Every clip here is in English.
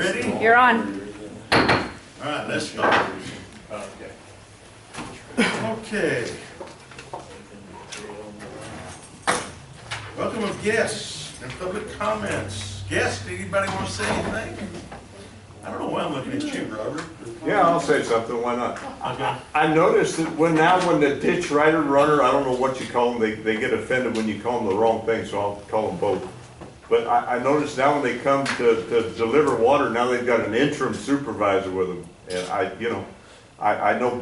ready? You're on. All right, let's start. Okay. Welcome of guests and public comments. Guests, anybody want to say anything? I don't know why I'm looking at you, Robert. Yeah, I'll say something, why not? Okay. I noticed that when the ditch rider runner, I don't know what you call them, they get offended when you call them the wrong thing, so I'll call them both. But I noticed now when they come to deliver water, now they've got an interim supervisor with them. And I know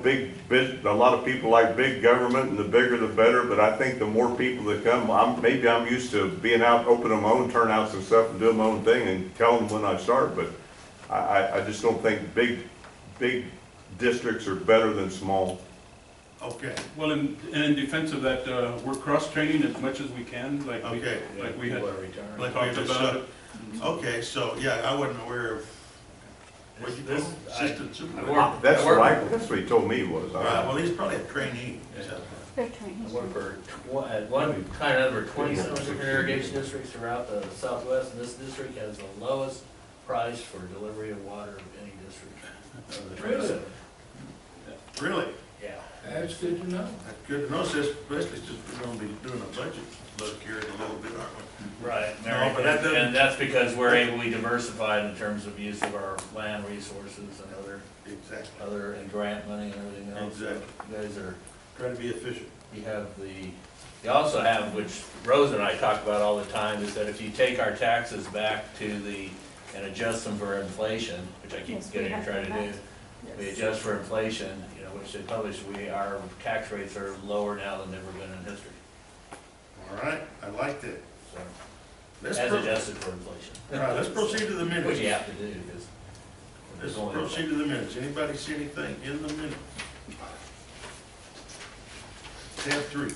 a lot of people like big government, and the bigger the better, but I think the more people that come, maybe I'm used to being out, opening my own turnouts and stuff and doing my own thing and telling them when I start, but I just don't think big districts are better than small. Okay. Well, in defense of that, we're cross-training as much as we can, like we had talked about it. Okay, so, yeah, I wasn't aware of what you call assistant supervisor. That's what he told me he was. All right, well, he's probably a trainee. So. They're trained. I work for one kind of over 20-some different irrigation districts throughout the Southwest, and this district has the lowest price for delivery of water of any district. Really? Really? Yeah. That's good to know. That's good to know, especially since we're going to be doing a budget look here in a little bit, aren't we? Right, No, but that doesn't- and that's because we're able to be diversified in terms of use of our land resources and Exactly. and grant money and everything else. Exactly. You guys are, Trying to be efficient. you also have, which Rose and I talk about all the time, is that if you take our taxes back and adjust them for inflation, which I keep Yes, we getting to have try to done do, that. we Yes. adjust for inflation, which they publish, our tax rates are lower now than they've ever been in history. All right, I like that. So, Let's as pro- adjusted for inflation. All right, let's proceed to the minutes. Which you have to do, because. Let's proceed to the minutes. Anybody see anything in the minutes? Tab 3.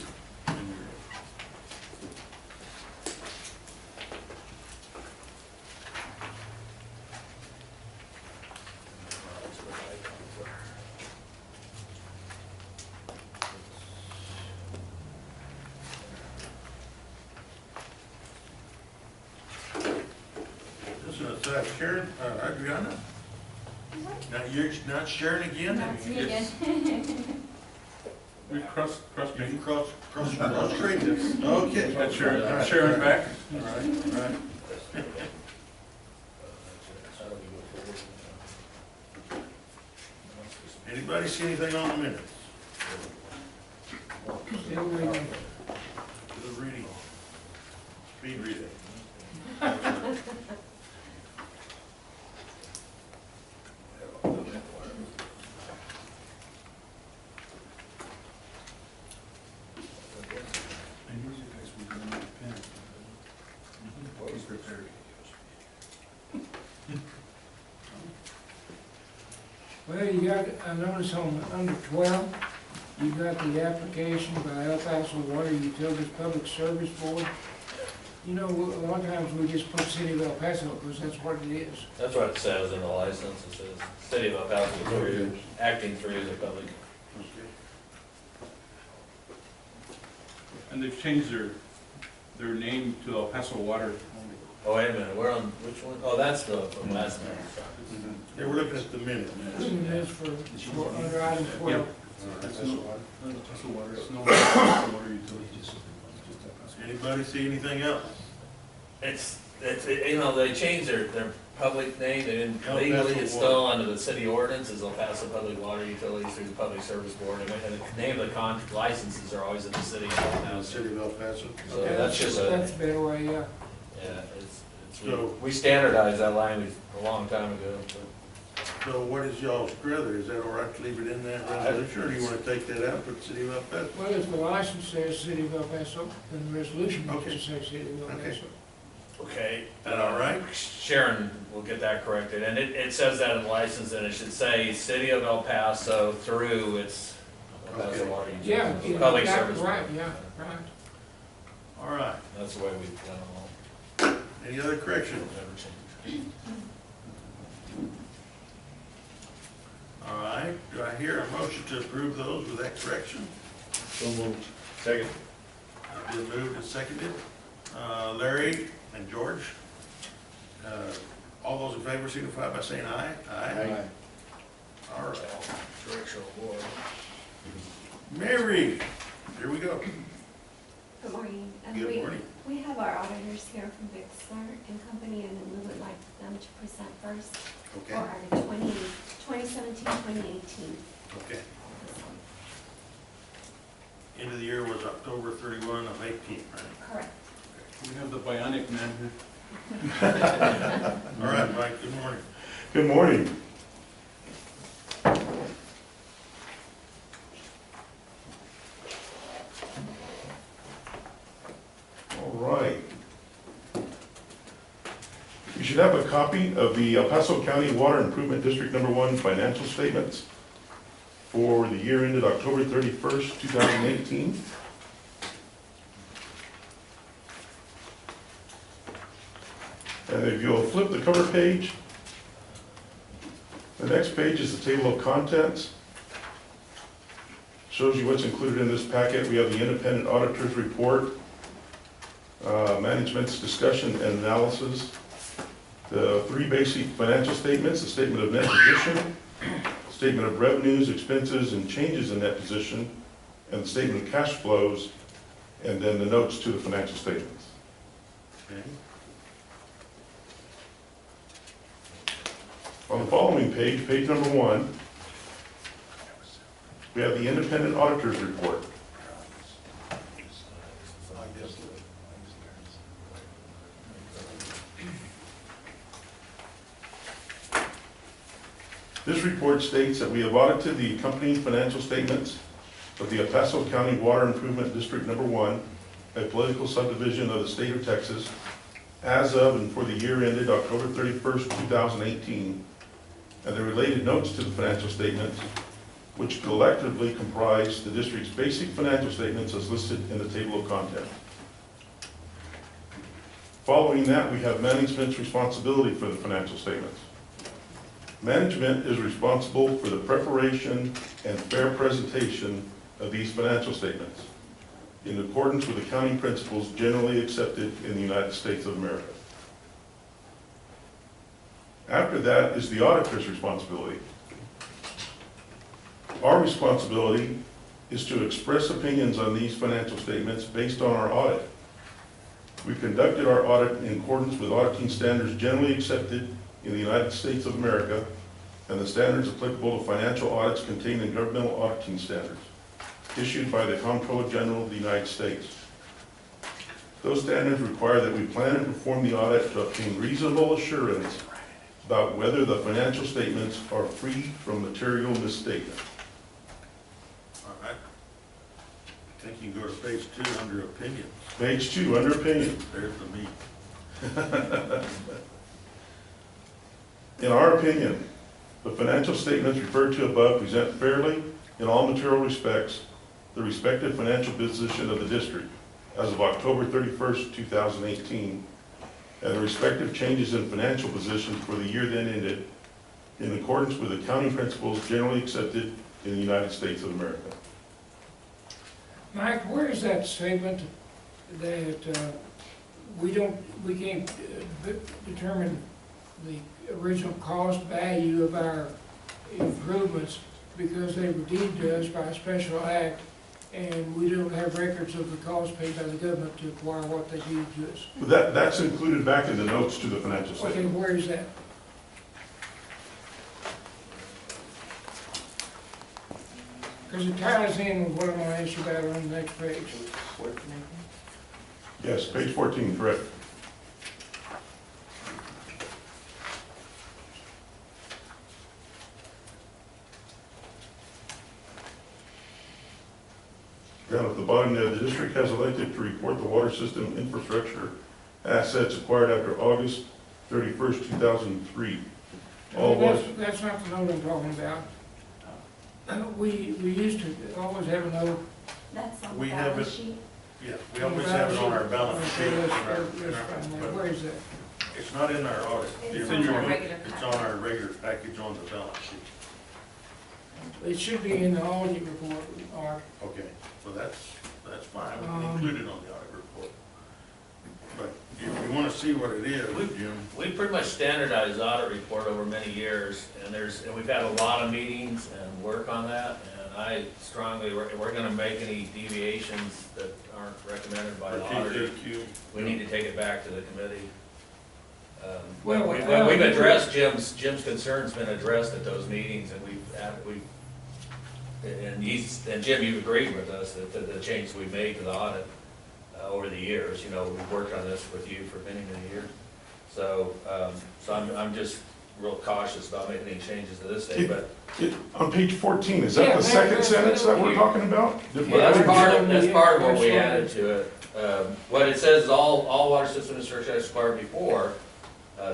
This is Sharon, Adriana? Now you're not Sharon again? That's me again. We cross-training. Cross-trained us. Okay. Got Sharon back. All right, all right. Anybody see anything on the minutes? Still reading. Good reading. Speed reading. Well, you got, I notice on under 12, you got the application by El Paso Water Utilities Public Service Board. You know, a lot of times we just put City of El Paso because that's what it is. That's what it says in the license, it says City of El Paso, acting through the public. And they've changed their name to El Paso Water. Oh, wait a minute, we're on, which one? Oh, that's the, from last night. They were looking at the minute. It is for under item 12. That's no El Paso Water, it's no El Paso Water Utilities. Anybody see anything else? They changed their public name, they didn't, El legally, Paso it's still under the city ordinance as El Paso Public Water Utilities through the Public Service Board, and the name of the licenses are always in the city of El The Paso. City of El Paso. So that's just That's a better way, yeah. yeah, So- we standardized that language a long time ago, but. So what is y'all's brother? Is that all right to leave it in that resolution, or do you want to take that out, put City of El Paso? Well, if the license says City of El Paso, then the resolution Okay. should say City of El Okay. Paso. Okay. That all right? Sharon will get that corrected, and it says that in the license, and it should say City of El Paso through its El Paso Okay. Water Utilities. Yeah, you Public got it Service. right, yeah, right. All right. That's the way we've done them all. Any other corrections? Never changed. All right. Do I hear a motion to approve those with that correction? So moved. Second. Been moved and seconded. Larry and George, All those in favor signify by saying aye. Aye. All right. Directional war. Mary, here we go. Good morning. Good morning. We have our auditors here from Bixler and Company, and we would like them to present first Okay, for our 2017-2018. okay. End of the year was October 31 of 18, right? Correct. We have the bionic man here. All right, Mike, good morning. Good morning. All right. You should have a copy of the El Paso County Water Improvement District Number 1 financial statements for the year ended October 31st, 2018. And if you'll flip the cover page, the next page is the table of contents. Shows you what's included in this packet. We have the independent auditor's report, management's discussion and analysis, the 3 basic financial statements, the statement of net position, statement of revenues, expenses, and changes in net position, and the statement of cash flows, and then the notes to the financial statements. Okay. On the following page, page number 1, we have the independent auditor's report. This report states that we have audited the accompanying financial statements of the El Paso County Water Improvement District Number 1, a political subdivision of the state of Texas, as of and for the year ended October 31st, 2018, and the related notes to the financial statements, which collectively comprise the district's basic financial statements as listed in the table of contents. Following that, we have management's responsibility for the financial statements. Management is responsible for the preparation and fair presentation of these financial statements in accordance with accounting principles generally accepted in the United States of America. After that is the auditor's responsibility. Our responsibility is to express opinions on these financial statements based on our audit. We conducted our audit in accordance with auditing standards generally accepted in the United States of America and the standards applicable to financial audits contained in governmental auditing standards issued by the Comptroller General of the United States. Those standards require that we plan and perform the audit to obtain reasonable assurance about whether the financial statements are free from material misstatement. All right. I think you can go to page 2 under opinions. Page 2, under opinions. There's the meat. In our opinion, the financial statements referred to above present fairly, in all material respects, the respective financial position of the district as of October 31st, 2018, and the respective changes in financial position for the year then ended in accordance with accounting principles generally accepted in the United States of America. Mike, where is that statement that we can't determine the original cost value of our improvements because they were deemed to us by a special act, and we don't have records of the cost paid by the government to acquire what they deemed to us? But that's included back in the notes to the financial Okay, statement. where is that? Because it ties in with what I'm going to ask you about on the next page. Yes, page 14, correct. Down at the bottom there, the district has elected to report the water system infrastructure assets acquired after August 31st, 2003. All water. That's not the note I'm talking about. We used to always have a note. That's on We the have balance it. sheet. Yeah, we always have it on our balance sheet. Okay, in let's- our- let's in our- find that. but Where is that? It's not in our audit. It's in your our book. regular It's packet. on our regular package on the balance sheet. It should be in the audit report, Art. Okay, so that's fine. We can Um, include it on the audit report. But if you wanna see what it is, Jim, We pretty much standardized audit report over many years, and we've had a lot of meetings and work on that, and I strongly, if we're gonna make any deviations that aren't recommended by for the auditor, TJQ. we need to take it back to the committee. Well, We've addressed Jim's concerns, been addressed at those meetings, and and Jim, you've agreed with us that the changes we've made to the audit over the years, you know, we've worked on this with you for many, many years. So, I'm just real cautious about making any changes to this day, but. On page 14, is that Yeah, the second that's sentence that we're here. talking about? Well, that's part of what we added to it. What it says is all water system infrastructure as required before,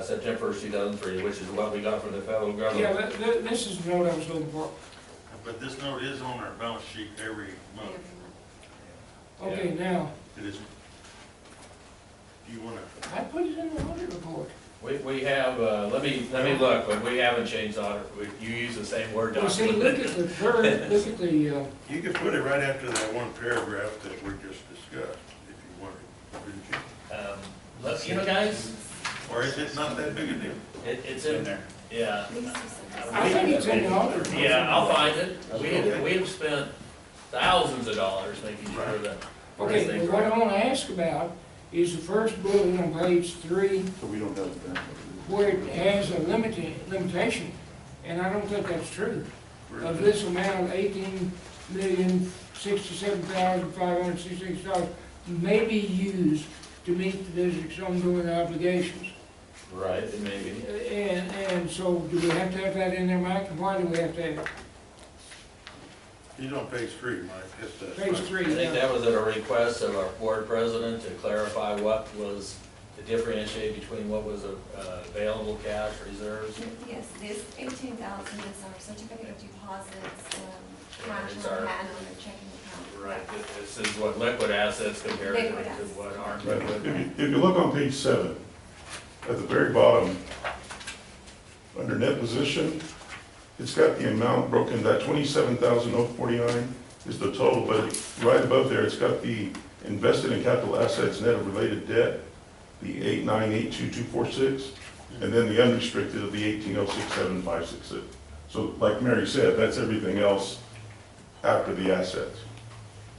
September 1st, 2003, which is what we got from the federal Yeah, government. this is the note I was looking for. But this note is on our balance sheet every month. Okay, now, It is. Do you wanna, I put it in the audit report. We have, let me look, but we haven't changed audit, you use the same Word Well, see, document. look at the third, look at the, you could put it right after that one paragraph that we just discussed, if you wanted, didn't you? Look, you know, guys, Or is it not that big a deal? it's in there, yeah. I think it's in the audit report. Yeah, I'll find it. We have spent thousands of dollars making sure that. Okay, well, what I wanna ask about is the first bullet on page 3, So we don't have that. where it has a limitation, and I don't think that's true. Of this amount, $18,067,566 may be used to meet the district's ongoing obligations. Right, it may be. And so, do we have to have that in there, Mike? And why do we have to have it? He's on page 3, Mike, that's that. Page 3, I think yeah. that was at a request of our board president to clarify what was, to differentiate between what was available cash reserves. Yes, this 18,000 is our certificate of deposits, cash It's on our- hand on the checking account. Right, this is what liquid assets compared to Liquid assets. what aren't Right. liquid. If you look on page 7, at the very bottom, under net position, it's got the amount broken, that 27,049 is the total, but right above there, it's got the invested in capital assets net of related debt, the 8982246, and then the unrestricted of the 18,067,566. So like Mary said, that's everything else after the assets.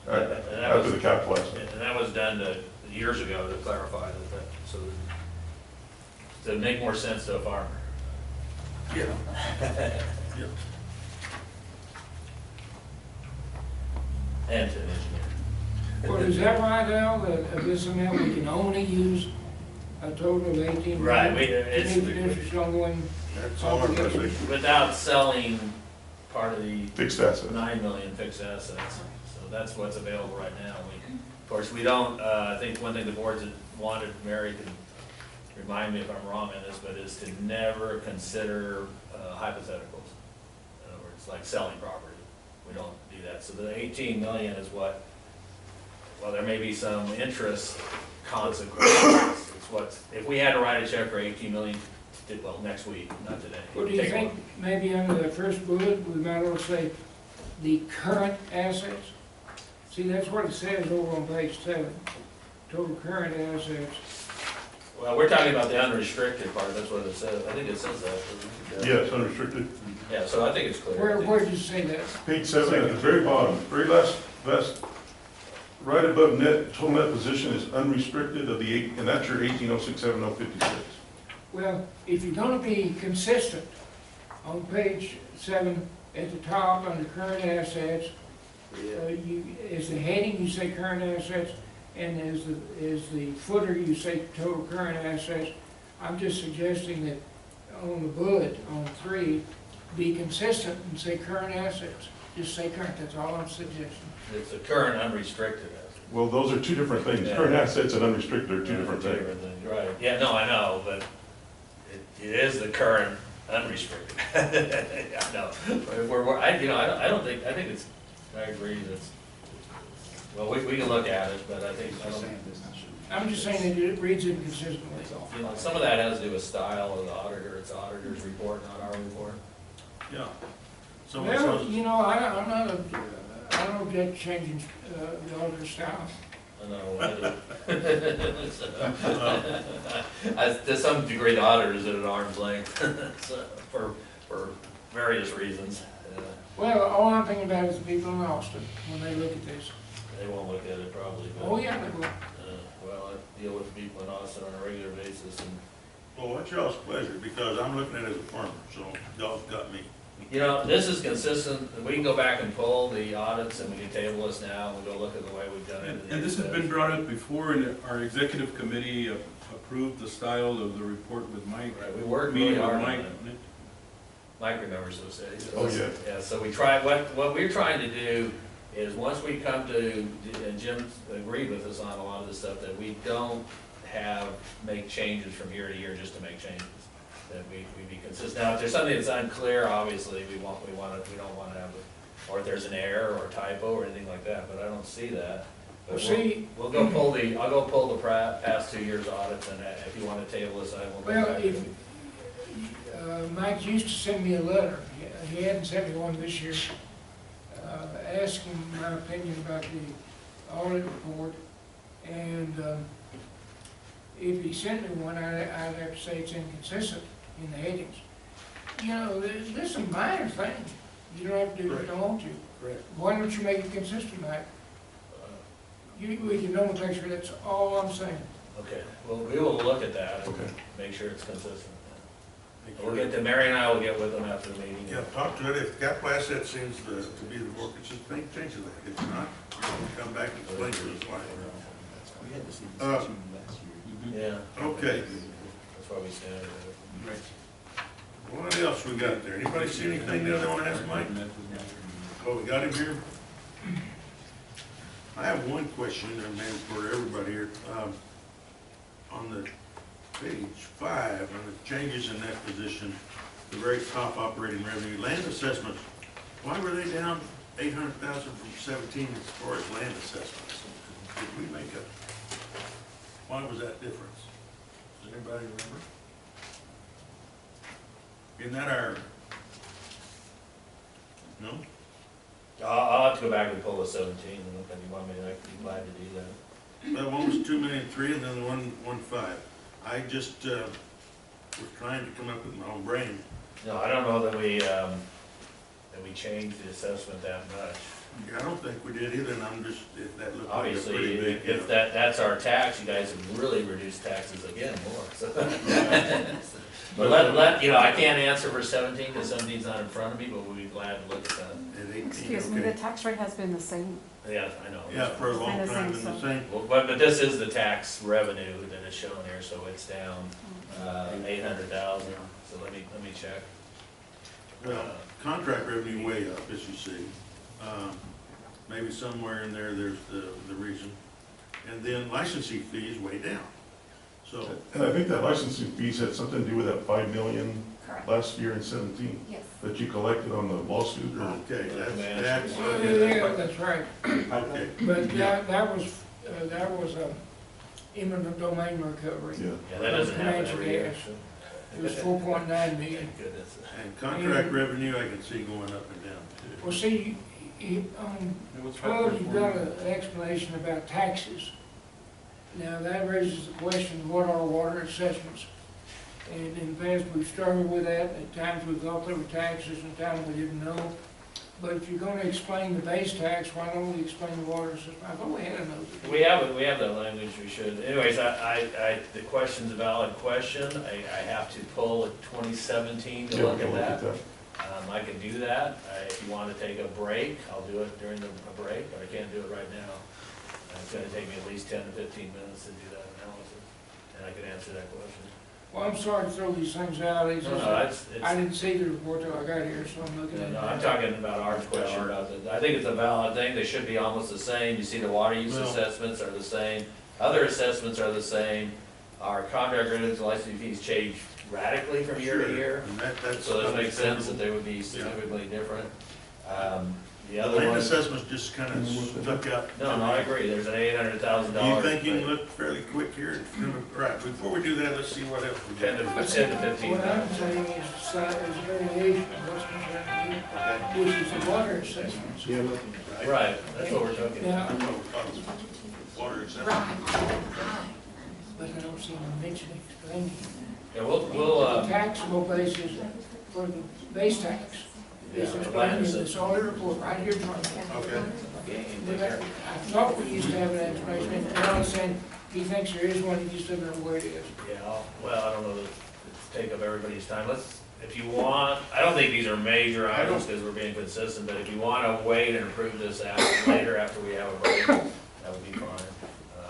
All right, And that after was- the capital assets. And that was done years ago to clarify that, so to make more sense to a farmer. Yeah. Yeah. And to an engineer. Well, is that right, Al, that of this amount, we can only use a total of 18 million? Right, To meet the district's ongoing That's all our obligations? position. Without selling part of the Fixed assets. 9 million fixed assets. So that's what's available right now. Of course, we don't, I think one thing the board's wanted, Mary can remind me if I'm wrong on this, but is to never consider hypotheticals. In other words, like selling property. We don't do that. So the 18 million is what, well, there may be some interest consequences. It's what, if we had to write a check for 18 million, well, next week, not today. Well, do you Take think maybe under the first bullet, we might as well say the current assets? See, that's what it says over on page 7, total current assets. Well, we're talking about the unrestricted part, that's what it says, I think it says that. Yes, unrestricted. Yeah, so I think it's clear. Where did you say that? Page 7, at the very bottom, very last, right above net, total net position is unrestricted of the 8, and that's your 18,067,056. Well, if you're gonna be consistent, on page 7, at the top, under current assets, is the heading, you say current assets, and is the footer, you say total current assets. I'm just suggesting that on the bullet, on 3, be consistent and say current assets. Just say current, that's all I'm suggesting. It's a current unrestricted asset. Well, those are two different things. Yeah. Current assets and unrestricted are two different things. Right, yeah, no, I know, but it is the current unrestricted. I know, I don't think, I think it's, I agree, that's, well, we can look at it, but I think, I'm just saying that it reads inconsistently. you know, some of that has to do with style of the auditor, it's the auditor's report, not our report. Yeah. So, Well, you know, I don't object to changing the auditor style. No, I do. To some degree, the auditor is at an arm's length, so, for various reasons. Well, all I'm thinking about is the people in Austin, when they look at this. They won't look at it probably, but. Oh, yeah, they will. Well, I deal with people in Austin on a regular basis, and, Well, what's y'all's pleasure, because I'm looking at it as a farmer, so y'all's got me. you know, this is consistent. We can go back and pull the audits, and we can table this now, and we'll go look at the way we've done it. And this has been brought up before, and our executive committee approved the style of the report with Mike. Right, we worked Me really and hard on Mike. it. Mike remembers those days. Oh, yeah. Yeah, so we try, what we're trying to do is, once we come to, and Jim agreed with us on a lot of the stuff, that we don't make changes from year to year just to make changes. That we be consistent. Now, if there's something that's unclear, obviously, we don't want to have it, or if there's an error or typo or anything like that, but I don't see that. But Well, see- I'll go pull the past 2 years audits, and if you want to table this, I will go Well, back. if, Mike used to send me a letter, he hadn't sent me one this year, asking my opinion about the audit report, and, if he sent me one, I'd have to say it's inconsistent in the headings. You know, there's some minor things, you don't have to do it if you don't want to. Correct. Why don't you make it consistent, Mike? We can nomenclature, that's all I'm saying. Okay, well, we will look at that and Okay. make sure it's consistent. We'll get to, Mary and I will get with them after the meeting. Yeah, talk to it, if capital asset seems to be the more consistent thing, change that. If not, you'll come back and explain to us why. Yeah. Okay, That's why we stand it. Right. what else we got there? Anybody see anything there they want to ask Mike? Oh, we got him here? I have one question, and maybe for everybody here. On the page 5, on the changes in that position, the very top operating revenue, land assessments, why were they down 800,000 from 17 as far as land assessments? Did we make a, why was that difference? Does anybody remember? Isn't that our, no? I'll have to go back and pull the 17, and if you want me, I'd be glad to do that. That one was 2,000,003, and then the 1.15. I just was trying to come up with my own brain. No, I don't know that we changed the assessment that much. Yeah, I don't think we did either, and I'm just, if that looked like a Obviously, pretty big. if that's our tax, you guys have really reduced taxes again more, so. But I can't answer for 17, because 17's not in front of me, but we'd be glad to look at that. At 18, Excuse me, the okay. tax rate has been the same. Yeah, I know. Yeah, for a long Kinda time, same and the stuff. same. Well, but this is the tax revenue that is shown here, so it's down 800,000, so let me check. Well, contract revenue way up, as you see. Maybe somewhere in there, there's the reason. And then licensing fees way down. So, And I think that licensing fees had something to do with that 5 million Correct. last year in 17 Yes. that you collected on the lawsuit. or- okay, Yeah. that's, Yeah, that's right, okay. but that was a eminent domain recovery. Yeah. Yeah, that doesn't happen every year. Natural It was 4.9 million. Thank goodness. And contract revenue, I can see going up and down too. Well, see, on It was 12, you've got 5.4. an explanation about taxes. Now, that raises the question, what are water assessments? And in the past, we've struggled with that. At times, we thought they were taxes, and at times we didn't know. But if you're gonna explain the base tax, why don't we explain the water system? I thought we had a note. We have that language, we should. Anyways, the question's a valid question. I have to pull a 2017 to Yeah, look we'll at look at that. that. I can do that. If you want to take a break, I'll do it during a break, but I can't do it right now. It's gonna take me at least 10 to 15 minutes to do that analysis, and I can answer that question. Well, I'm sorry to throw these things out. It's No, just no, that it's, I didn't see the report till I got here, so I'm looking no, at it. no, I'm talking about Art's question about I think it's a valid thing. They should be almost the same. You see the water use Well- assessments are the same. Other assessments are the same. Our contract revenues and licensing fees change radically from year to Sure, year. and that's So it makes sense that understandable. they would be significantly different. The The other land one, assessment's just kind of stuck out. no, I agree, there's an $800,000. Do you think you can look fairly quick here? Right, before we do that, let's see what else we got. 10 to 15. What I'm saying is variation of what's concerned here, which is the water assessments. Right, that's what we're talking about. Now, Water assessment. but I don't see them mentioning, explaining. Yeah, we'll, The taxable basis for the base tax is Yeah, explained in land this audit report right here in front of me. Okay. Okay, but I thought we used to have an explanation, and now he's saying he thinks there is one, he just doesn't know where it is. Yeah, well, I don't know, that it's take up everybody's time. Let's, if you want, I don't think these are major items because we're being consistent, but if you want to wait and approve this out later after we have a break, that would be fine.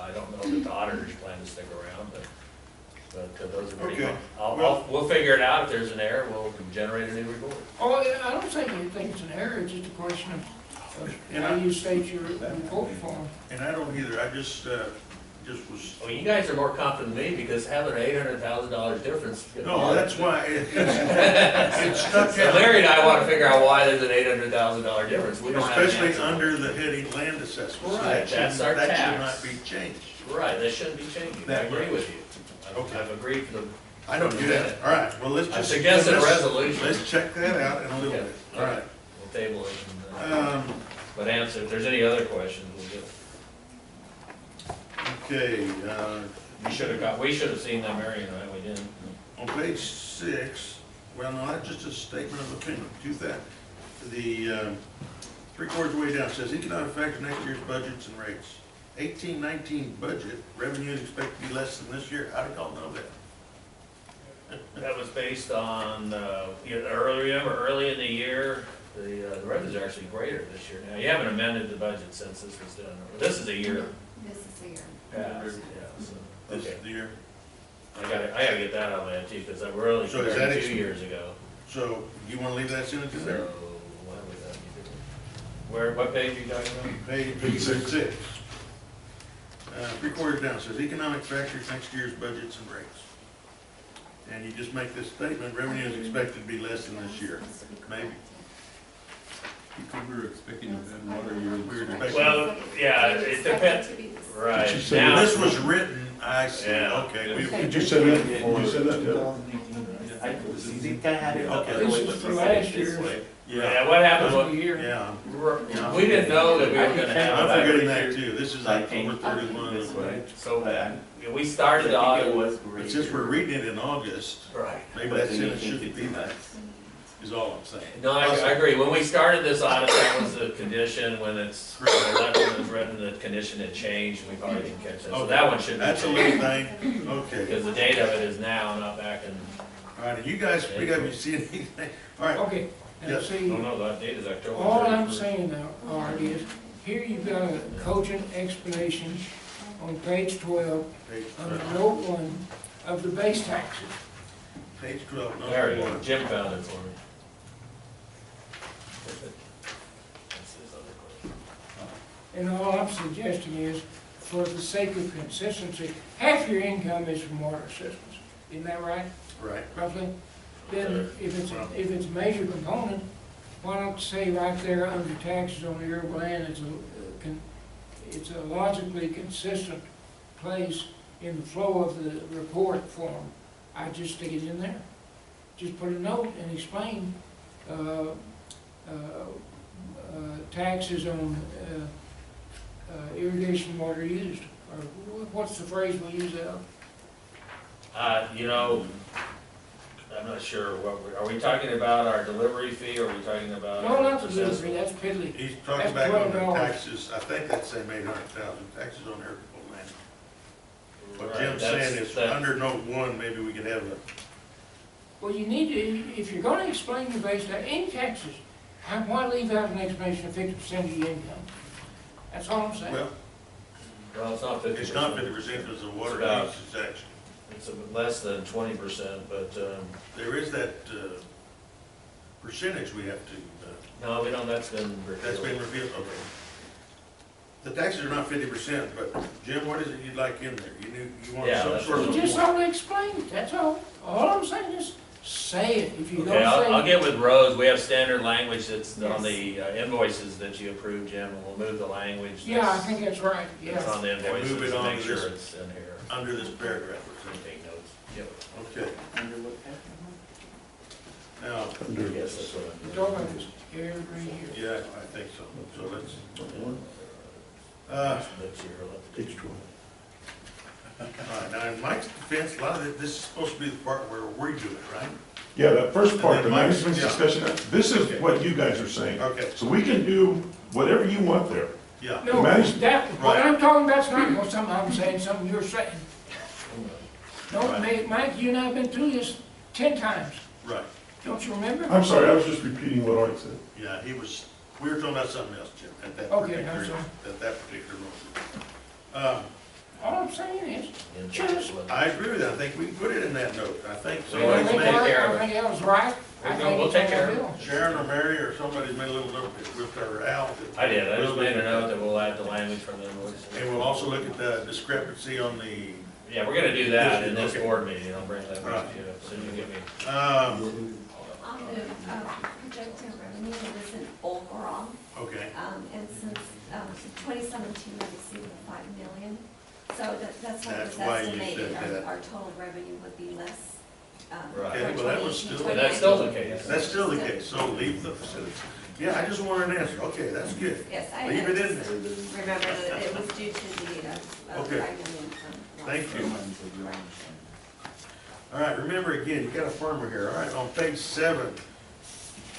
I don't know that the auditors plan to stick around, but those are pretty Okay. fun. We'll figure it out. If there's an error, we'll generate a new report. Oh, I don't think it's an error, it's just a question of how you state your report form. And I don't either, I just was, Well, you guys are more confident than me because having an $800,000 difference. no, that's why it stuck So out. Larry and I want to figure out why there's an $800,000 difference. We don't have an Especially answer. under the heading land assessment. So Right, that's our that should tax. not be changed. Right, that shouldn't be changing. I That agree way. with you. Okay. I've agreed for the. I don't do that. All right, well, let's I just. suggested a let's- resolution. Let's check that out in a little Yeah. bit. All right. We'll table it. And, but answer, if there's any other questions, we'll get. Okay, We should have seen that, Mary and I, we didn't. on page 6, well, no, that's just a statement of opinion, do that. The 3/4 way down says economic factors next year's budgets and rates. 18-19 budget, revenue is expected to be less than this year. How did y'all know that? That was based on, early in the year, the revenues are actually greater this year. Now, you haven't amended the budget since this was done. This is a year This is a year. past, yeah, so, This okay. is the year. I gotta get that out of my head too, because we're only So is comparing that 2 years ago. So you want to leave that sentence in So, there? why would that be different? what page are you talking about? Page 6. 3/4 down says economic factors next year's budgets and rates. And you just make this statement, revenue is expected to be less than this year. Maybe. Because we were expecting to have water year. We were expecting. Well, yeah, it depends, right, She said now. This was written, I see, Yeah. okay. Did you say that? Did you say that? Okay. This is for last year. Yeah, what happened was, Year. Yeah, we didn't know that we were gonna have I'm that. forgetting that too. This is October 31. So, we started the audit, But since we're reading it in August, right. maybe that sentence shouldn't be that, is all I'm saying. No, I agree, when we started this audit, that was the condition, when it's, when the letter was written, the condition had changed, we probably didn't catch that, so that one should be That's a changed. little thing, okay. Because the date of it is now, not back in, All right, and you guys, we gotta see anything, all right. Okay, now Yes. see, no, that date is October. all I'm 31st. saying now, Art, is here you've got a cogent explanation on page 12, Page under 12, note 1 of the base taxes. page 12, There you number go, 1. Jim found it for me. That's his other question. And all I'm suggesting is, for the sake of consistency, half your income is from water assessments. Isn't that right, Right. roughly? Then if it's a major component, why don't say right there under taxes on the arable land, it's a logically consistent place in the flow of the report form. I just stick it in there. Just put a note and explain, taxes on, irrigation water used, or what's the phrase we use that? I'm not sure, are we talking about our delivery fee, or are we talking about? No, our not the delivery, that's piddly. He's talking That's back on the $12. taxes, I think that's same 800,000, taxes on agricultural land. What Right, Jim's that's- saying is, that- under note 1, maybe we could have a, Well, you need to, if you're gonna explain your base tax, any taxes, why leave out an explanation of 50% of your income? That's all I'm saying. well, Well, it's not 50%. it's not 50% because the water It's about- use is actually, It's less than 20%, but, there is that percentage we have to, no, we don't, that's been that's been repealed. revealed, okay. The taxes are not 50%, but Jim, what is it you'd like in there? You want Yeah, some that's sort You of. just ought to explain it, that's all. All I'm saying is, say it. If you don't Okay, I'll say get with Rose, we have standard language that's on the invoices that you approve, Jim, and we'll move the language. it, yeah, I think that's right, It's yeah. on the invoices move it to on make to sure this. it's in here. Under this paragraph or something. Take notes. Yep. Okay. Now, Yes, that's what I'm It's doing. all in this area right here. yeah, I think so. So let's, Next year, Page 12. all right, now in Mike's defense, a lot of this is supposed to be the part where we do it, right? Yeah, that first part, the And then management's yeah. discussion, this Okay. is what you guys are saying. Okay, So we can do whatever you want there. yeah. No, manage- that, what Right. I'm talking about's not something I'm saying, something you're saying. No, Right. Mike, you and I have been through this 10 times, Right, don't you remember? I'm sorry, I was just repeating what Art said. yeah, we were talking about something else, Jim, at that Okay, particular, I'm sorry. at that particular moment. All I'm saying is, Cheers. I agree with that, I think we can put it in that note, I think So and I let's think make care of it. I think that was right. I think We'll it's take on care the of it. bill. Sharon or Mary or somebody's made a little note with our Al. I did, I just made a note that we'll add the language from the invoice. And we'll also look at the discrepancy on the, Yeah, we're gonna do that in this Okay. board meeting, I'll bring that Right. back to you, so you can get me. On the projected revenue, it was an overall, okay, and since 2017, we received 5 million. So that's what That's was why you estimated, said that. our total revenue would be less. Right. Okay, well, that was still- And that's still the case. that's still the case, so leave the facilities. Yeah, I just wanted an answer, okay, that's good. Yes, I Leave it in just there. remember that it was due to the Okay. 5 million from. Thank you. All right, remember again, you got a farmer here, all right, on page 7,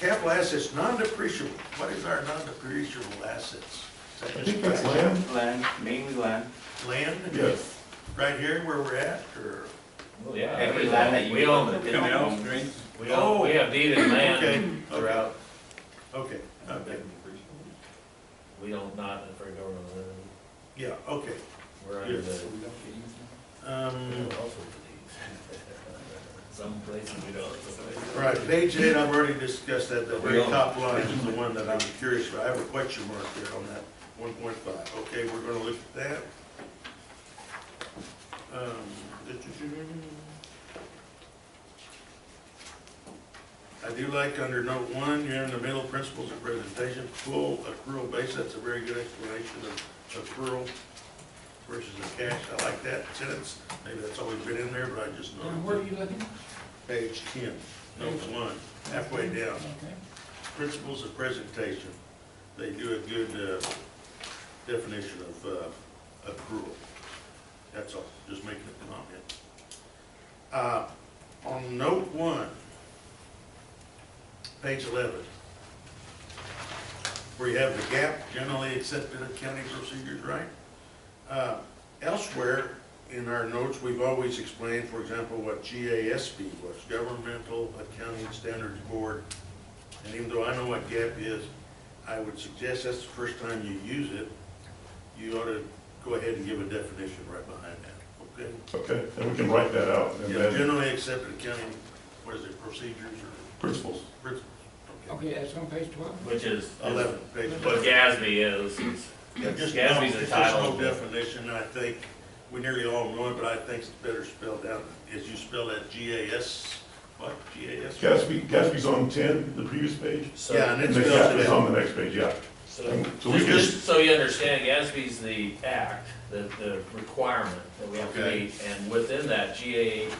capital assets, non-depreciable, what is our non-depreciable assets? Is that I just think that's land. Land, mainly land. Land? Yes. Right here where we're at, or? Well, yeah. Every land that you We own, own. Canals, drains. we own, we have deeded Okay. land throughout, Okay, okay, we don't not for government, yeah, okay. we're under the. Um, Some places we don't. some places- all right, page 8, I've already discussed that, the very top line is the one that I'm curious about. I have a question mark there on that 1.5. Okay, we're gonna look at that. I do like under note 1, you're in the middle, principles of presentation, full accrual base, that's a very good explanation of accrual versus the cash. I like that sentence, maybe that's always been in there, but I just Now, where are noticed you looking? it. Page 10, note 1, halfway down, Okay. principles of presentation. They do a good definition of accrual. That's all, just making a comment. On note 1, page 11, where you have the gap, generally accepted accounting procedures, right? Elsewhere in our notes, we've always explained, for example, what GASB was, Governmental Accounting Standards Board. And even though I know what gap is, I would suggest that's the first time you use it, you ought to go ahead and give a definition right behind that, okay? Okay, and we can write that out, and Yeah, then generally accepted accounting, what is it, procedures or principles. principles? Okay. Okay, that's on page 12. Which is. 11, page What 11. GASB is, Yeah, just GASB's no, a it's just title. no definition, I think, we nearly all know it, but I think it's better spelled out, as you spell that G-A-S, what, G-A-S? Gatsby's on 10, the previous page, So, Yeah, and and it's the spelled gap is out. on the next page, yeah. so, So we can, just so you understand, GASB's the act, the requirement that we have to Okay. meet, and within that, GAAP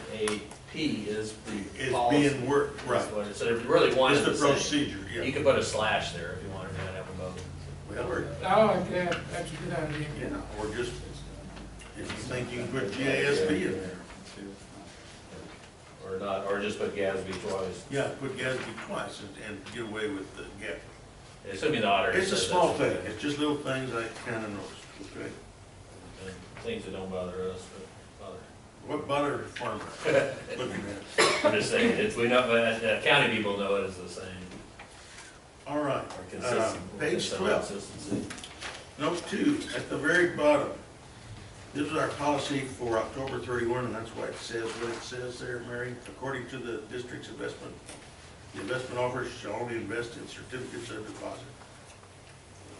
is the It's policy. being worked, right, That's what it- So if you really wanted it's the to say, procedure, you yeah. could put a slash there if you wanted to have them both. Well, or, I like that, that's a good idea. yeah, or just, if you think you can put G-A-S-B in there. Or not, or just put GASB twice, Yeah, put Gatsby twice and get away with the gap. assuming the auditor. It's a says small that's- thing, it's just little things I kinda noticed, okay? and Things that don't bother us, but bother. What butter farmer looking at? I'm just saying, it's, we know, county people know it is the same. All right, Or consistent. page some 12. consistency. note 2, at the very bottom. This is our policy for October 31, and that's why it says what it says there, Mary. According to the district's investment, the investment offers shall only invest in certificates of deposit.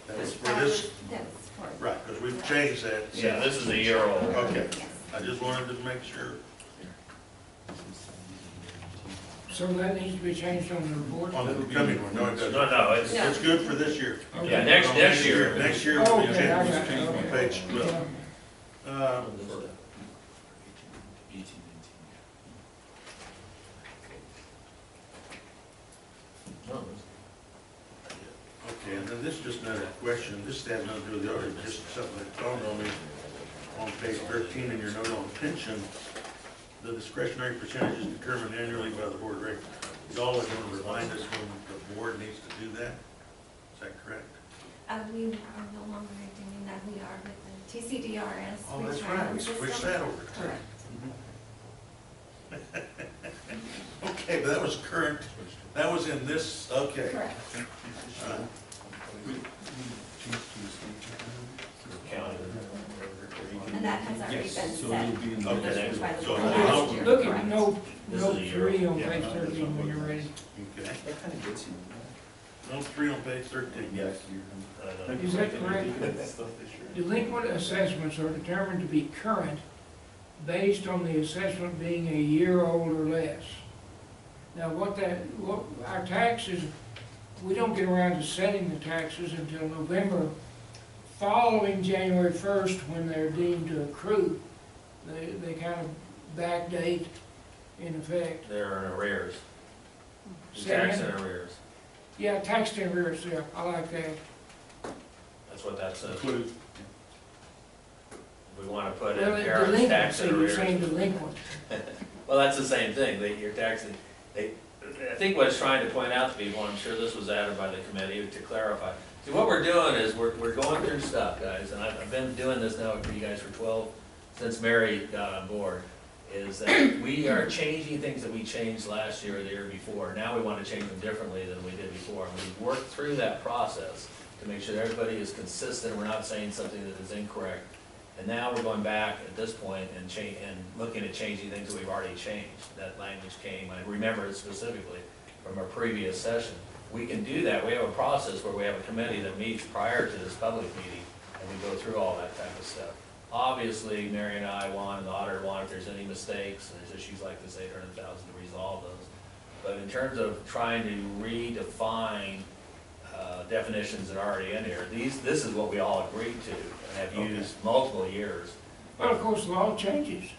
That's for this, That's for. right, because we've changed that. Yeah, this is a year old. Okay, Yes. I just wanted to make sure. So that needs to be changed on the report? On the coming one, no, it doesn't. No, it's, It's good for this year. yeah, next year. Next year will be Okay, I got changed it, on okay. page 12. Yeah. Okay, and then this is just another question, this has nothing to do with the audit, just something that dawned on me. On page 13 in your note on pension, the discretionary percentage is determined annually by the board of directors. Y'all are going to remind us when the board needs to do that? Is that correct? We are no longer doing that, we are with the TCDRS. Oh, that's right, retirement we switched system. that over. Correct. Okay, but that was current, that was in this, okay. Correct. County. And that has already been set. Okay. By the So, board last year, Look at correct. note, This note is a year. 3 on page 13 when you're ready. Okay. That kind of gets you. Note 3 on page 13. Yes. Is that correct? Delinquent assessments are determined to be current based on the assessment being a year old or less. Now, what our taxes, we don't get around to setting the taxes until November, following January 1st, when they're deemed to accrue. They kind of backdate in effect. They're in arrears. Say Tax again? in arrears. Yeah, tax in arrears, yeah, I like that. That's what that says. Put it, We want to put in Well, parents' tax delinquency, in you're saying arrears. delinquent. Well, that's the same thing, you're taxing, I think what it's trying to point out to people, I'm sure this was added by the committee to clarify. See, what we're doing is, we're going through stuff, guys, and I've been doing this now for you guys for 12, since Mary got on board, is that we are changing things that we changed last year or the year before. Now we want to change them differently than we did before. And we worked through that process to make sure that everybody is consistent, we're not saying something that is incorrect. And now we're going back at this point and looking at changing things that we've already changed. That language came, I remember it specifically from our previous session. We can do that, we have a process where we have a committee that meets prior to this public meeting, and we go through all that type of stuff. Obviously, Mary and I want, and the auditor want, if there's any mistakes, and there's issues like this, 800,000 to resolve those. But in terms of trying to redefine definitions that are already in here, this is what we all agreed to and have used multiple years. Well, of course, the law changes.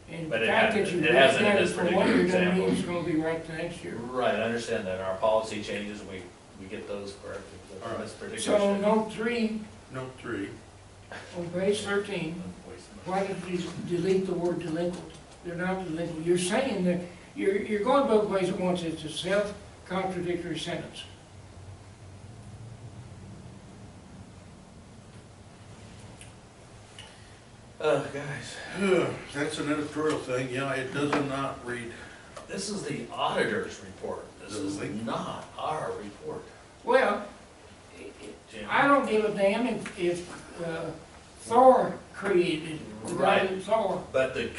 And the But it fact hasn't- that you it look hasn't in at it this for 1 particular year doesn't example. mean it's gonna be right the next year. Right, I understand that, our policy changes, and we get those corrected All for right. this particular. So issue. note 3 Note 3. on page 13, why did you delete the word delinquent? They're not delinquent. You're saying that, you're going both ways at once. It's a self-contradictory sentence. Guys, That's an editorial thing, yeah, it does not read. this is the auditor's report, this is Doesn't not our report. Well, Jim. I don't give a damn if Thor created, the guy Right. that Thor. But the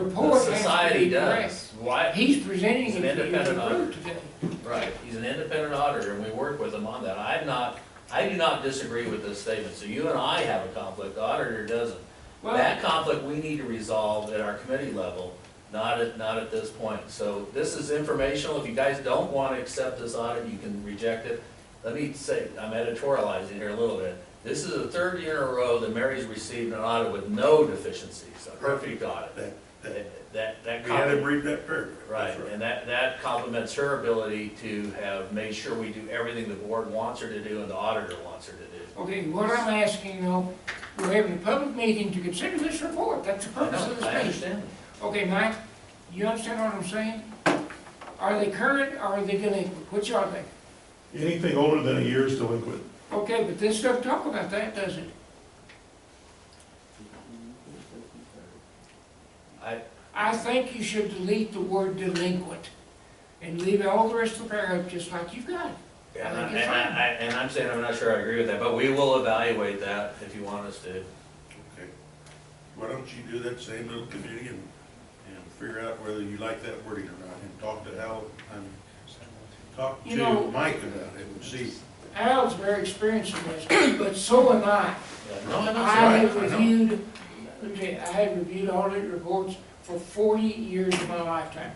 report has to society be correct. does. Why? He's presenting He's it an to you independent to auditor. approve today. Right, he's an independent auditor, and we work with him on that. I do not disagree with this statement, so you and I have a conflict, the auditor doesn't. Well, That conflict we need to resolve at our committee level, not at this point. So this is informational, if you guys don't want to accept this audit, you can reject it. Let me say, I'm editorializing here a little bit. This is the 3rd year in a row that Mary's received an audit with no deficiencies, a perfect audit. That We had him read that paragraph. Right, That's and that complements her ability to have made sure we do everything the board wants her to do and the auditor wants her to do. okay, what I'm asking, though, we're having a public meeting to consider this report. That's the I purpose know, of this I meeting. understand. Okay, Mike, you understand what I'm saying? Are they current or are they delinquent? Which are they? Anything older than a year is delinquent. Okay, but this doesn't talk about that, does it? I think you should delete the word delinquent and leave all the rest of the paragraph just like you've got it. And I'm saying I'm not sure I agree with that, but we will evaluate that if you want us to. Okay. Why don't you do that same little committee and figure out whether you like that wording or not, and talk to Hal, talk You to know- Mike about it and see. Al's very experienced in this, but so am I. No, I right, have I know. reviewed, okay, I have reviewed audit reports for 40 years of my lifetime.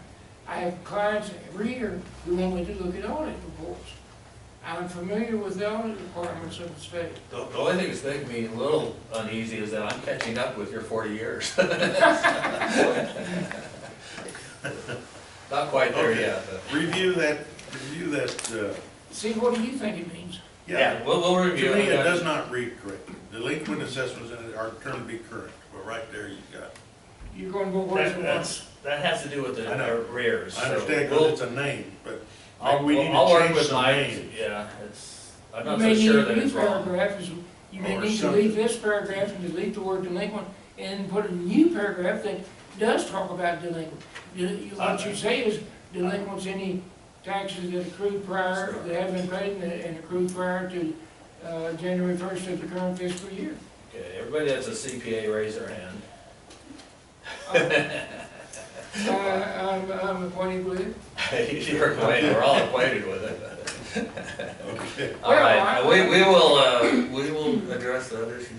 I have clients every year who want me to look at audit reports. I'm familiar with the audit requirements of the state. The only thing that's making me a little uneasy is that I'm catching up with your 40 years. Not quite there Okay. yet, but. Review that, See, what do you think it means? yeah. We'll review To me, it. it does not read correctly. Delinquent assessments are termed to be current, but right there you got. You're gonna go worse than once. That has to do with I know. the arrears. I so understand we'll- because it's a name, but I'll, we need I'll to work change with some Mike, names. yeah, I'm You not may so need sure a that new it's wrong. paragraph, you may Or need to something. leave this paragraph and delete the word delinquent, and put a new paragraph that does talk about delinquent. What you say is delinquents any taxes that accrued prior, that have been paid and accrued prior to, January 1st of the current fiscal year. Okay, everybody that's a CPA, raise their hand. I'm acquainted with it. You're acquainted, we're all acquainted with it. okay. All right, we will address the other issue.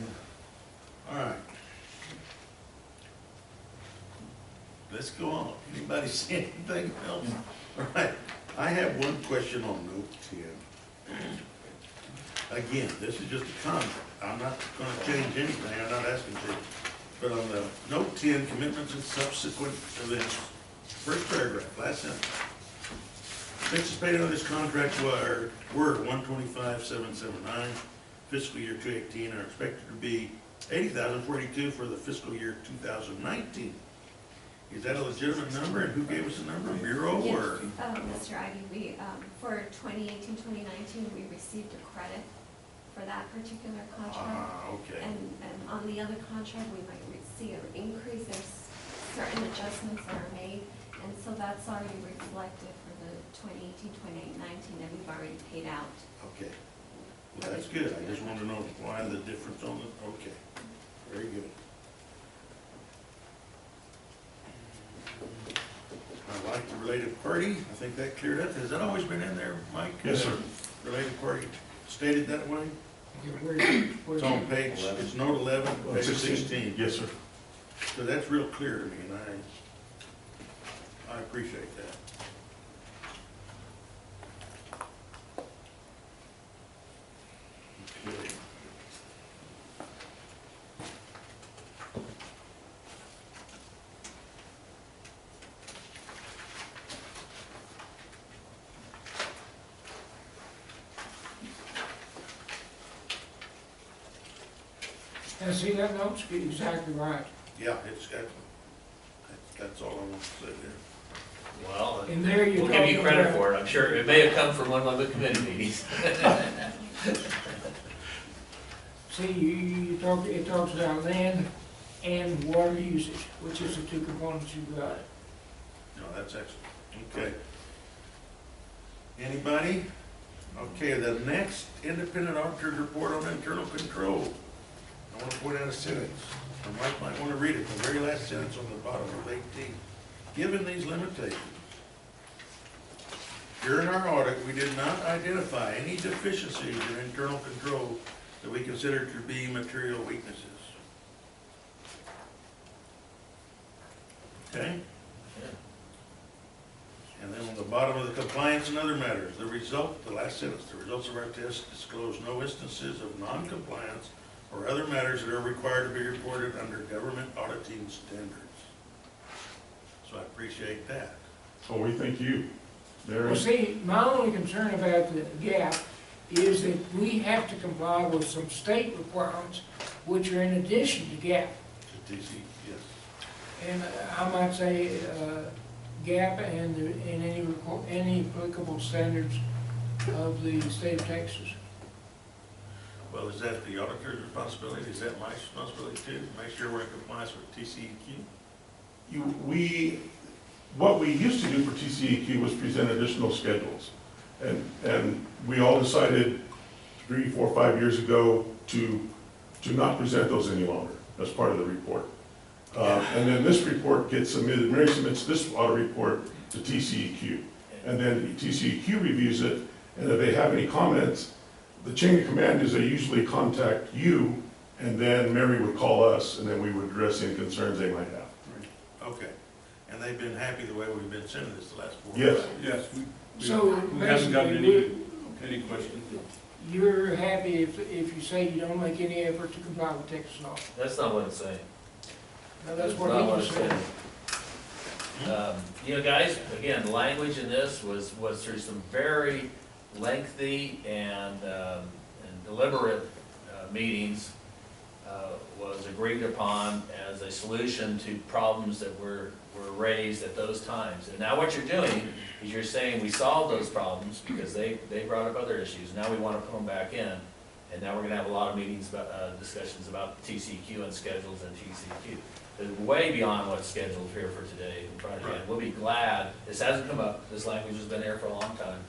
All right. Let's go on. Anybody see anything else? All right. I have one question on note 10. Again, this is just a comment. I'm not gonna change anything. I'm not asking to. But on the note 10, commitments and subsequent events, first paragraph, last sentence. Expenses paid under this contract were $125,779, fiscal year 2018, are expected to be $80,042 for the fiscal year 2019. Is that a legitimate number, and who gave us the number, Bureau, Yes, or? Mr. Ivy, we, for 2018, 2019, we received a credit for that particular contract. Okay. And on the other contract, we might see an increase, there's certain adjustments that are made, and so that's already reflected for the 2018, 2019 that we've already paid out. Okay. Well, that's good. I just want to know why the difference on the, okay. Very good. I like the related party. I think that cleared up. Has that always been in there, Mike? Yes, sir. Related party stated that way? Where's It's on page, it's note 11, page 16. Yes, sir. So that's real clear to me, and I appreciate that. Okay. And see, that note's exactly right. Yeah, it's got, that's all I want to say there. Well, In there, you're we'll give you talking credit about- for it, I'm sure, it may have come from one of the committee meetings. See, it talks about land and water usage, which is the two components you've got. No, that's excellent. Okay. Anybody? Okay, the next independent auditor's report on internal control. I want to point out a sentence, and Mike might want to read it, the very last sentence on the bottom of 18. Given these limitations, during our audit, we did not identify any deficiencies in internal control that we considered to be material weaknesses. Okay? And then on the bottom of the compliance and other matters, the last sentence, the results of our test disclose no instances of non-compliance or other matters that are required to be reported under government auditing standards. So I appreciate that. Oh, we thank you. There Well, is, see, my only concern about the gap is that we have to comply with some state requirements, which are in addition to gap. To DC, yes. And I might say, gap and any applicable standards of the state of Texas. Well, is that the auditor's responsibility? Is that my responsibility too? Make sure we're in compliance with TCEQ? what we used to do for TCEQ was present additional schedules. And we all decided 3, 4, 5 years ago to not present those any longer as part of the report. And then this report gets submitted, Mary submits this audit report to TCEQ. And then TCEQ reviews it, and if they have any comments, the chain of command is they usually contact you, and then Mary would call us, and then we would address any concerns they might have. Okay. And they've been happy the way we've been sending this the last 4 Yes. years. Yes, So we haven't gotten basically, any questions. you're happy if you say you don't make any effort to comply with Texas law? That's not what it's saying. Now, that's That's what not he what just it's said. saying. You know, guys, again, the language in this was through some very lengthy and deliberate meetings, was agreed upon as a solution to problems that were raised at those times. And now what you're doing is you're saying we solved those problems because they brought up other issues. Now we want to put them back in. And now we're gonna have a lot of meetings about, discussions about TCQ and schedules and TCQ. It's way beyond what's scheduled here for today and Friday. And we'll be glad, this hasn't come up, this language has been there for a long time.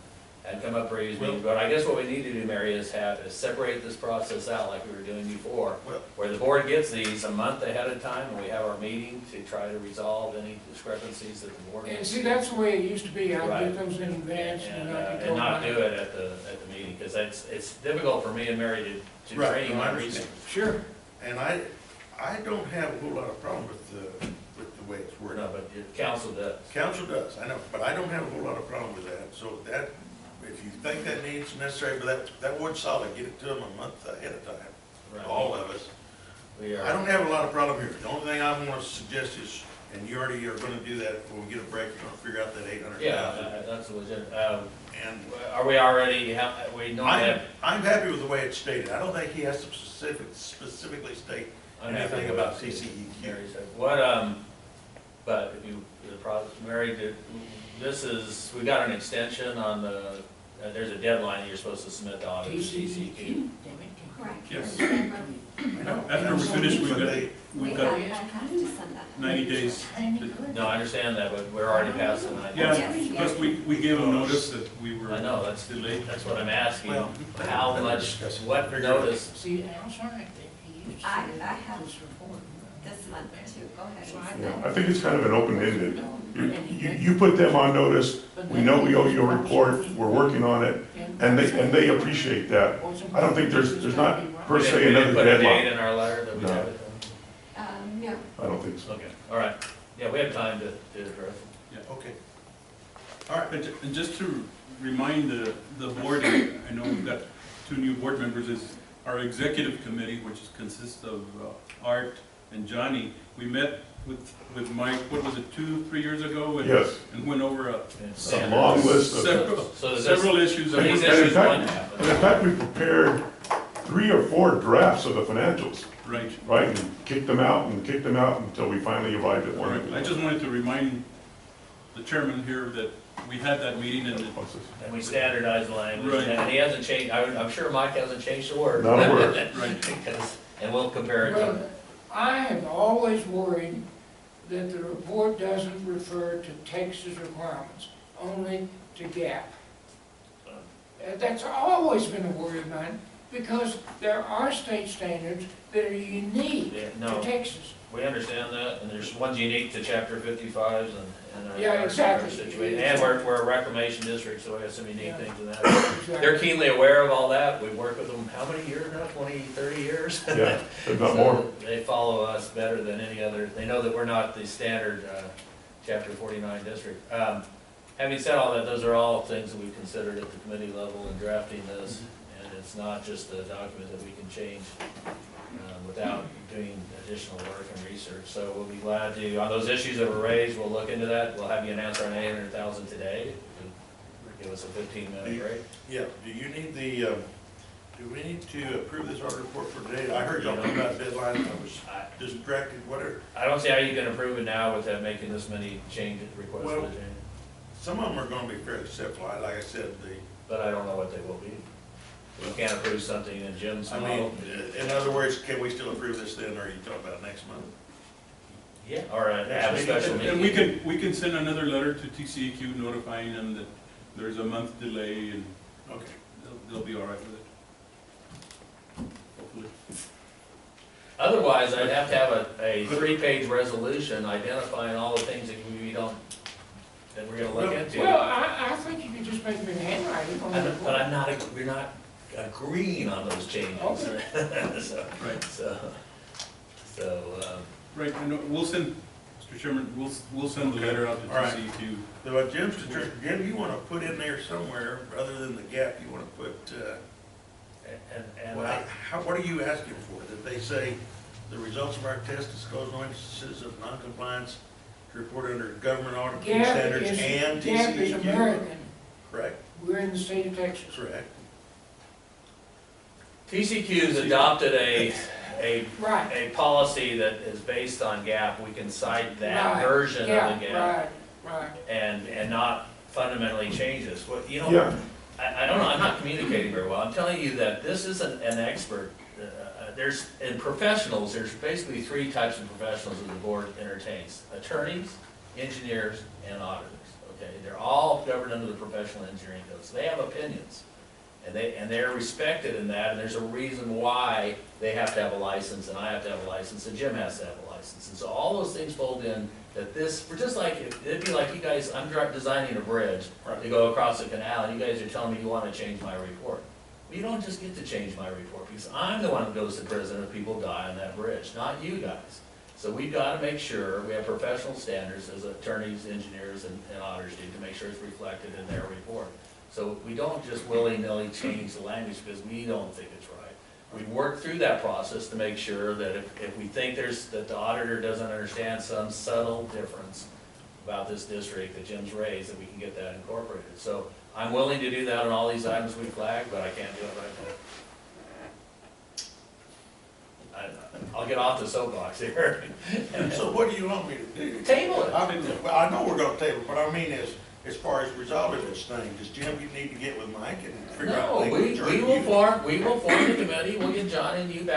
Hadn't come up previous meetings, but I guess what we need to do, Mary, is separate this process out like we were doing before. Well- Where the board gets these a month ahead of time and we have our meeting to try to resolve any discrepancies that the board. And see, that's the way it used to be, I'd Right. get those in advance and I'd be And told. not do it at the meeting, because it's difficult for me and Mary to Right, train no, I my understand. research. Sure. And I don't have a whole lot of problem with the way it's worded. No, but the council does. Council does, I know, but I don't have a whole lot of problem with that, so that, if you think that needs necessary, but that would solve it, get it to them a month ahead of time, Right. all of us. We I are, don't have a lot of problem here, the only thing I'm gonna suggest is, and you already are gonna do that, when we get a break, you're gonna figure out that 800,000. yeah, that's legit. And Are we already, we normally have. I'm happy with the way it's stated, I don't think he has to specifically state I'm happy anything with about what TCEQ. Mary said. But if you, Mary, we got an extension on there's a deadline that you're supposed to submit the audit to TCQ. Correct. Yes. Remember, After we finish, But we've we got have to send that. 90 days. No, I understand that, but we're already past the 90 Yeah, days. Yes. plus we gave them notice that we were I know, that's delayed. That's what I'm asking. Well, How much, what notice? See, Al's right. I have this month too, go ahead and send Yeah, that. I think it's kind of an open-ended. You put them on notice, we know we owe you a report, we're working on it, and they appreciate that. I don't think there's not per se We didn't another put a date deadline. in our letter that we No. have it No, I don't think so. done? Okay, all right. Yeah, we have time to address it. Okay. All right, And just to remind the board, I know we've got 2 new board members, is our executive committee, which consists of Art and Johnny. We met with Mike, what was it, 2-3 years ago? Yes. And went over A long list of, several issues. So these And in issues fact- wouldn't happen. and in fact, we prepared 3 or 4 drafts of the financials, Right. right? And kicked them out until we finally arrived at All right. one. I just wanted to remind the chairman here that we had that meeting and And we standardize the language, Right. and he hasn't changed, I'm sure Mike hasn't changed a word. Not a word. Right. Because- And we'll compare it to, Well, I have always worried that the report doesn't refer to Texas requirements, only to GAP. That's always been a worry of mine, because there are state standards that are unique yeah, to no, Texas. we understand that, and there's ones unique to chapter 55s and our. Yeah, our exactly. situation. And we're a reclamation district, so we have some unique Yeah. things in that. Exactly. They're keenly aware of all that, we've worked with them, how many years now, 20, 30 years? Yeah, if not So more. They follow us better than any other, they know that we're not the standard chapter 49 district. Having said all that, those are all things that we've considered at the committee level in drafting this, and it's not just a document that we can change without doing additional work and research. So we'll be glad to, on those issues that were raised, we'll look into that, we'll have you an answer on 800,000 today. Give us a 15-minute break. yeah, do you need do we need to approve this audit report for today? I heard y'all talking about deadline, I was distracted, whatever. I don't see how you can approve it now without making this many changes, requests for Well- change. Some of them are gonna be fairly simple, like I said, But I don't know what they will be. We can't approve something in Jim's I model. mean, in other words, can we still approve this then, or are you talking about next month? Yeah, or have a special And meeting. we can send another letter to TCEQ notifying them that there's a month delay and Okay. they'll be all right with it. Hopefully. Otherwise, I'd have to have a 3-page resolution identifying all the things that we don't, that we're gonna look into. Well, I think you could just make them in handwriting on the But report. I'm not, we're not agreeing on those changes. Okay. So, Right. so, Right, and we'll send Mr. Chairman, we'll send the letter out to All right. TCEQ. So Jim, you wanna put in there somewhere, other than the gap, you wanna put, And what are you asking for? That they say the results of our test disclose no instances of noncompliance to report under government auditing GAP standards is, and GAP is TCEQ? American. Correct, We're in the state of Texas. correct. TCQ's adopted a Right. policy that is based on GAP. We can cite that Right. version of Yeah, the GAP right. and not fundamentally change this. Well, you know, Yeah, I don't know, I'm not communicating very well. I'm telling you that this isn't an expert. In professionals, there's basically three types of professionals that the board entertains: attorneys, engineers, and auditors, okay? They're all governed under the professional engineering code, so they have opinions. And they're respected in that, and there's a reason why they have to have a license, and I have to have a license, and Jim has to have a license. And so all those things fold in, that this, for just like, it'd be like you guys, I'm designing a bridge to go across a canal, and you guys are telling me you wanna change my report. Well, you don't just get to change my report, because I'm the one that goes to prison if people die on that bridge, not you guys. So we've gotta make sure, we have professional standards as attorneys, engineers, and auditors do, to make sure it's reflected in their report. So we don't just willy-nilly change the language because we don't think it's right. We work through that process to make sure that if we think that the auditor doesn't understand some subtle difference about this district that Jim's raised, that we can get that incorporated. So I'm willing to do that on all these items we flagged, but I can't do it right now. I'll get off the soapbox here. So what do you want me to do? Table it. I know we're gonna table, but I mean is, as far as resolving this thing, does Jim, you need to get with Mike and figure out? No, we will form the committee, we'll get John and you back